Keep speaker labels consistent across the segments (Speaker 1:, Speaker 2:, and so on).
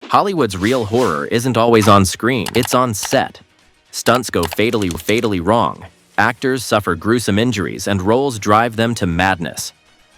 Speaker 1: Hollywood's real horror isn't always on screen, it's on set. Stunts go fatally wrong. Actors suffer gruesome injuries and roles drive them to madness.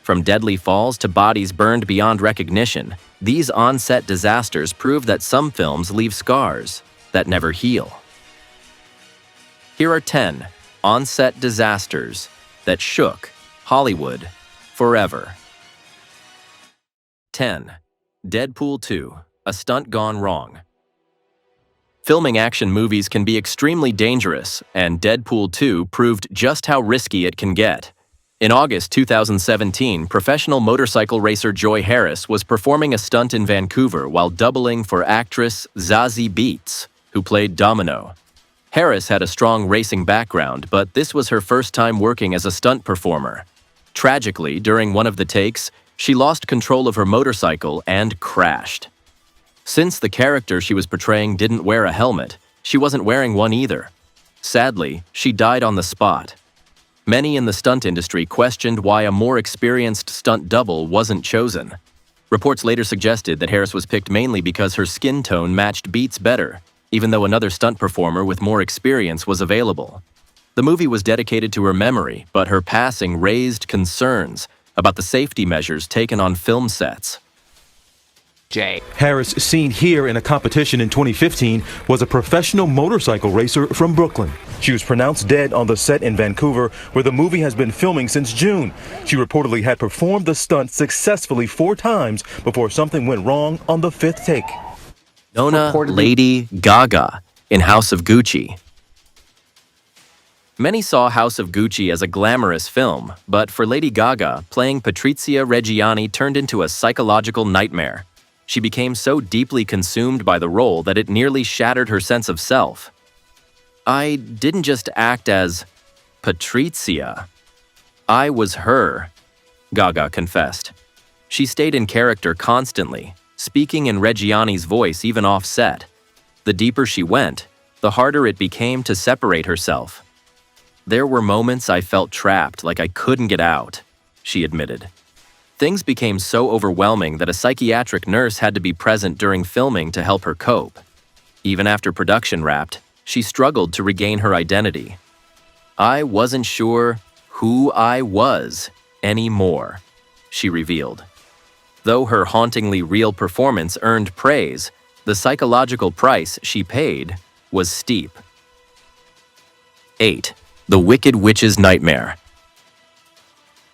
Speaker 1: From deadly falls to bodies burned beyond recognition, these on-set disasters prove that some films leave scars that never heal. Here are 10 on-set disasters that shook Hollywood forever. 10. Deadpool 2, a stunt gone wrong. Filming action movies can be extremely dangerous, and Deadpool 2 proved just how risky it can get. In August 2017, professional motorcycle racer Joy Harris was performing a stunt in Vancouver while doubling for actress Zazie Beetz, who played Domino. Harris had a strong racing background, but this was her first time working as a stunt performer. Tragically, during one of the takes, she lost control of her motorcycle and crashed. Since the character she was portraying didn't wear a helmet, she wasn't wearing one either. Sadly, she died on the spot. Many in the stunt industry questioned why a more experienced stunt double wasn't chosen. Reports later suggested that Harris was picked mainly because her skin tone matched Beetz better, even though another stunt performer with more experience was available. The movie was dedicated to her memory, but her passing raised concerns about the safety measures taken on film sets.
Speaker 2: Harris, seen here in a competition in 2015, was a professional motorcycle racer from Brooklyn. She was pronounced dead on the set in Vancouver, where the movie has been filming since June. She reportedly had performed the stunt successfully 4 times before something went wrong on the 5th take.
Speaker 1: Lady Gaga in House of Gucci. Many saw House of Gucci as a glamorous film, but for Lady Gaga, playing Patrizia Reggiani turned into a psychological nightmare. She became so deeply consumed by the role that it nearly shattered her sense of self. I didn't just act as Patrizia. I was her, Gaga confessed. She stayed in character constantly, speaking in Reggiani's voice even off-set. The deeper she went, the harder it became to separate herself. There were moments I felt trapped, like I couldn't get out, she admitted. Things became so overwhelming that a psychiatric nurse had to be present during filming to help her cope. Even after production wrapped, she struggled to regain her identity. I wasn't sure who I was anymore, she revealed. Though her hauntingly real performance earned praise, the psychological price she paid was steep. 8. The Wicked Witch's Nightmare.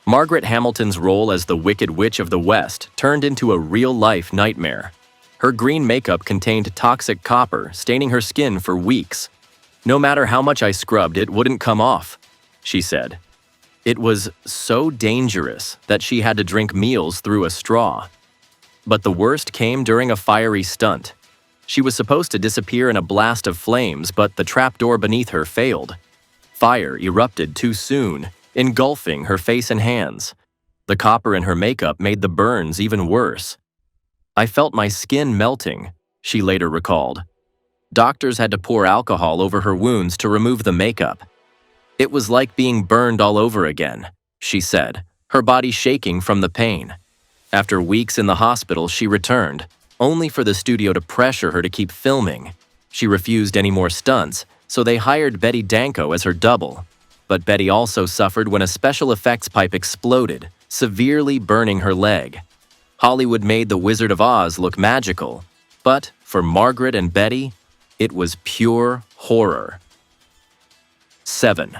Speaker 1: Margaret Hamilton's role as the Wicked Witch of the West turned into a real-life nightmare. Her green makeup contained toxic copper, staining her skin for weeks. No matter how much I scrubbed, it wouldn't come off, she said. It was so dangerous that she had to drink meals through a straw. But the worst came during a fiery stunt. She was supposed to disappear in a blast of flames, but the trapdoor beneath her failed. Fire erupted too soon, engulfing her face and hands. The copper in her makeup made the burns even worse. I felt my skin melting, she later recalled. Doctors had to pour alcohol over her wounds to remove the makeup. It was like being burned all over again, she said, her body shaking from the pain. After weeks in the hospital, she returned, only for the studio to pressure her to keep filming. She refused any more stunts, so they hired Betty Danko as her double. But Betty also suffered when a special effects pipe exploded, severely burning her leg. Hollywood made The Wizard of Oz look magical, but for Margaret and Betty, it was pure horror. 7.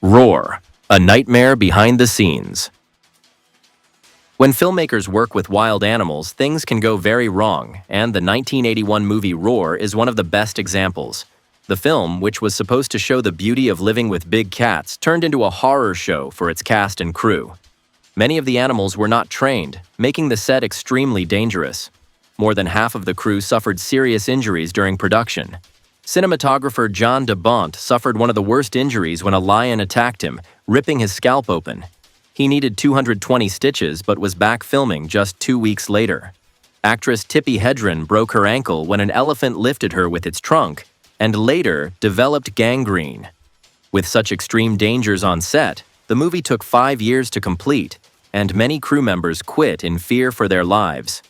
Speaker 1: Roar, a nightmare behind the scenes. When filmmakers work with wild animals, things can go very wrong, and the 1981 movie Roar is one of the best examples. The film, which was supposed to show the beauty of living with big cats, turned into a horror show for its cast and crew. Many of the animals were not trained, making the set extremely dangerous. More than half of the crew suffered serious injuries during production. Cinematographer John DeBont suffered one of the worst injuries when a lion attacked him, ripping his scalp open. He needed 220 stitches but was back filming just 2 weeks later. Actress Tippi Hedren broke her ankle when an elephant lifted her with its trunk, and later developed gangrene. With such extreme dangers on set, the movie took 5 years to complete, and many crew members quit in fear for their lives.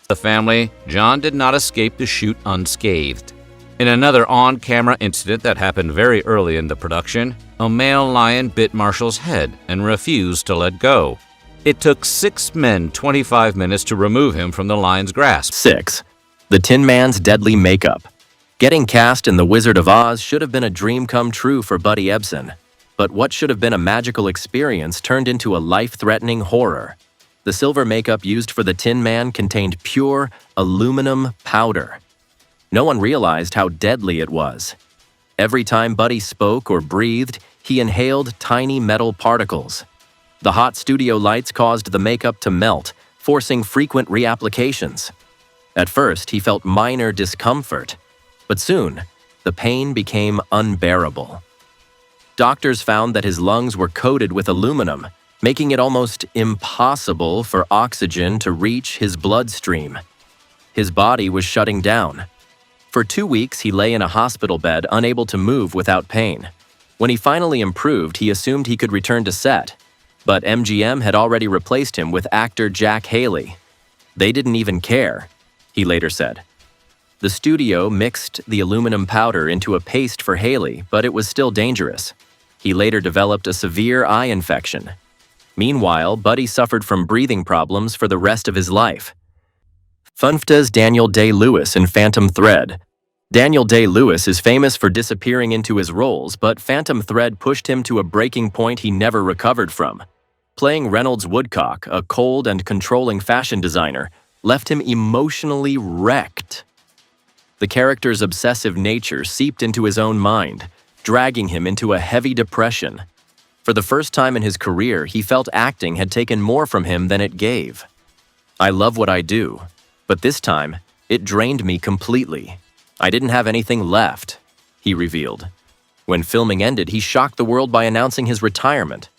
Speaker 3: The family, John did not escape the shoot unscathed. In another on-camera incident that happened very early in the production, a male lion bit Marshall's head and refused to let go. It took 6 men 25 minutes to remove him from the lion's grasp.
Speaker 1: 6. The Tin Man's deadly makeup. Getting cast in The Wizard of Oz should have been a dream come true for Buddy Ebsen. But what should have been a magical experience turned into a life-threatening horror. The silver makeup used for the Tin Man contained pure aluminum powder. No one realized how deadly it was. Every time Buddy spoke or breathed, he inhaled tiny metal particles. The hot studio lights caused the makeup to melt, forcing frequent reapplications. At first, he felt minor discomfort, but soon, the pain became unbearable. Doctors found that his lungs were coated with aluminum, making it almost impossible for oxygen to reach his bloodstream. His body was shutting down. For 2 weeks, he lay in a hospital bed, unable to move without pain. When he finally improved, he assumed he could return to set. But MGM had already replaced him with actor Jack Haley. They didn't even care, he later said. The studio mixed the aluminum powder into a paste for Haley, but it was still dangerous. He later developed a severe eye infection. Meanwhile, Buddy suffered from breathing problems for the rest of his life. Funfta's Daniel Day-Lewis in Phantom Thread. Daniel Day-Lewis is famous for disappearing into his roles, but Phantom Thread pushed him to a breaking point he never recovered from. Playing Reynolds Woodcock, a cold and controlling fashion designer, left him emotionally wrecked. The character's obsessive nature seeped into his own mind, dragging him into a heavy depression. For the first time in his career, he felt acting had taken more from him than it gave. "I love what I do, but this time, it drained me completely. I didn't have anything left," he revealed. When filming ended, he shocked the world by announcing his retirement.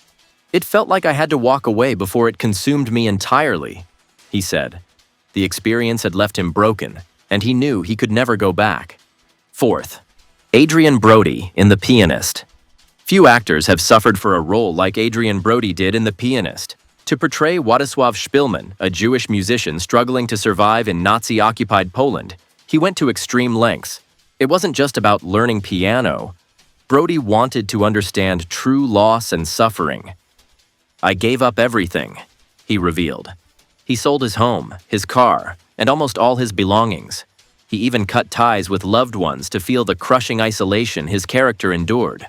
Speaker 1: "It felt like I had to walk away before it consumed me entirely," he said. The experience had left him broken, and he knew he could never go back. 4th, Adrien Brody in The Pianist. Few actors have suffered for a role like Adrien Brody did in The Pianist. To portray Władysław Szpilman, a Jewish musician struggling to survive in Nazi-occupied Poland, he went to extreme lengths. It wasn't just about learning piano. Brody wanted to understand true loss and suffering. "I gave up everything," he revealed. He sold his home, his car, and almost all his belongings. He even cut ties with loved ones to feel the crushing isolation his character endured.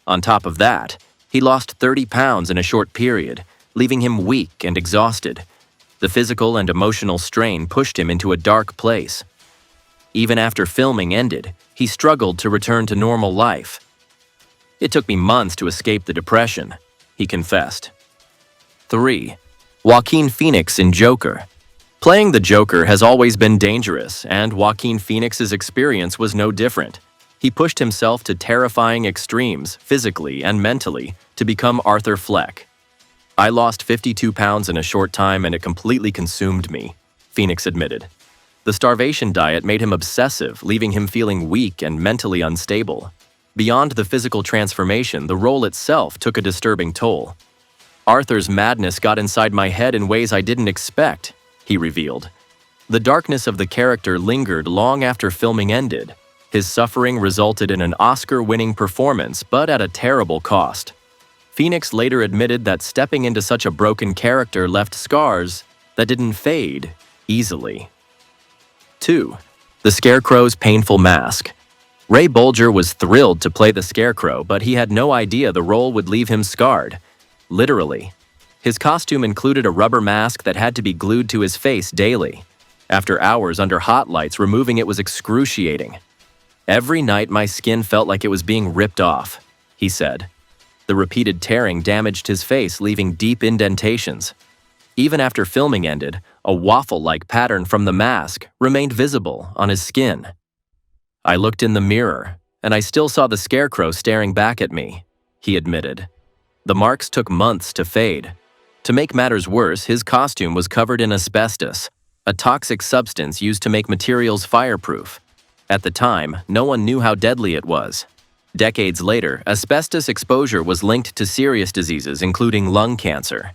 Speaker 1: On top of that, he lost 30 pounds in a short period, leaving him weak and exhausted. The physical and emotional strain pushed him into a dark place. Even after filming ended, he struggled to return to normal life. "It took me months to escape the depression," he confessed. 3. Joaquin Phoenix in Joker. Playing the Joker has always been dangerous, and Joaquin Phoenix's experience was no different. He pushed himself to terrifying extremes, physically and mentally, to become Arthur Fleck. "I lost 52 pounds in a short time and it completely consumed me," Phoenix admitted. The starvation diet made him obsessive, leaving him feeling weak and mentally unstable. Beyond the physical transformation, the role itself took a disturbing toll. "Arthur's madness got inside my head in ways I didn't expect," he revealed. The darkness of the character lingered long after filming ended. His suffering resulted in an Oscar-winning performance, but at a terrible cost. Phoenix later admitted that stepping into such a broken character left scars that didn't fade easily. 2. The Scarecrow's painful mask. Ray Bolger was thrilled to play the Scarecrow, but he had no idea the role would leave him scarred. Literally. His costume included a rubber mask that had to be glued to his face daily. After hours under hot lights, removing it was excruciating. "Every night my skin felt like it was being ripped off," he said. The repeated tearing damaged his face, leaving deep indentations. Even after filming ended, a waffle-like pattern from the mask remained visible on his skin. "I looked in the mirror, and I still saw the Scarecrow staring back at me," he admitted. The marks took months to fade. To make matters worse, his costume was covered in asbestos, a toxic substance used to make materials fireproof. At the time, no one knew how deadly it was. Decades later, asbestos exposure was linked to serious diseases, including lung cancer.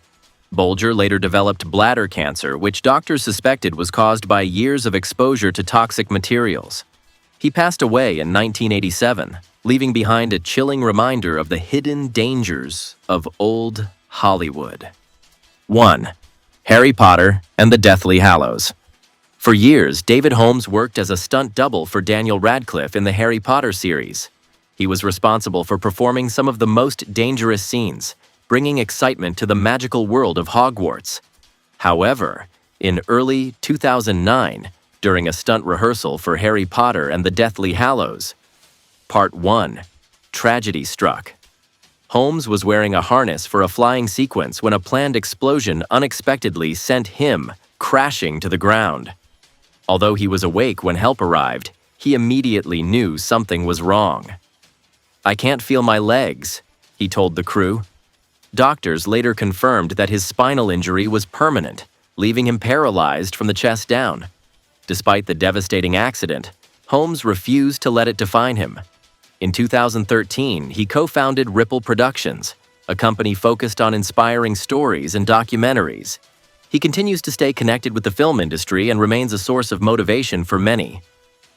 Speaker 1: Bolger later developed bladder cancer, which doctors suspected was caused by years of exposure to toxic materials. He passed away in 1987, leaving behind a chilling reminder of the hidden dangers of old Hollywood. 1. Harry Potter and the Deathly Hallows. For years, David Holmes worked as a stunt double for Daniel Radcliffe in the Harry Potter series. He was responsible for performing some of the most dangerous scenes, bringing excitement to the magical world of Hogwarts. However, in early 2009, during a stunt rehearsal for Harry Potter and the Deathly Hallows, Part 1, tragedy struck. Holmes was wearing a harness for a flying sequence when a planned explosion unexpectedly sent him crashing to the ground. Although he was awake when help arrived, he immediately knew something was wrong. "I can't feel my legs," he told the crew. Doctors later confirmed that his spinal injury was permanent, leaving him paralyzed from the chest down. Despite the devastating accident, Holmes refused to let it define him. In 2013, he co-founded Ripple Productions, a company focused on inspiring stories and documentaries. He continues to stay connected with the film industry and remains a source of motivation for many.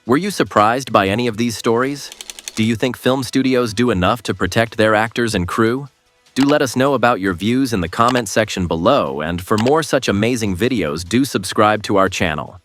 Speaker 1: Were you surprised by any of these stories? Do you think film studios do enough to protect their actors and crew? Do let us know about your views in the comment section below, and for more such amazing videos, do subscribe to our channel.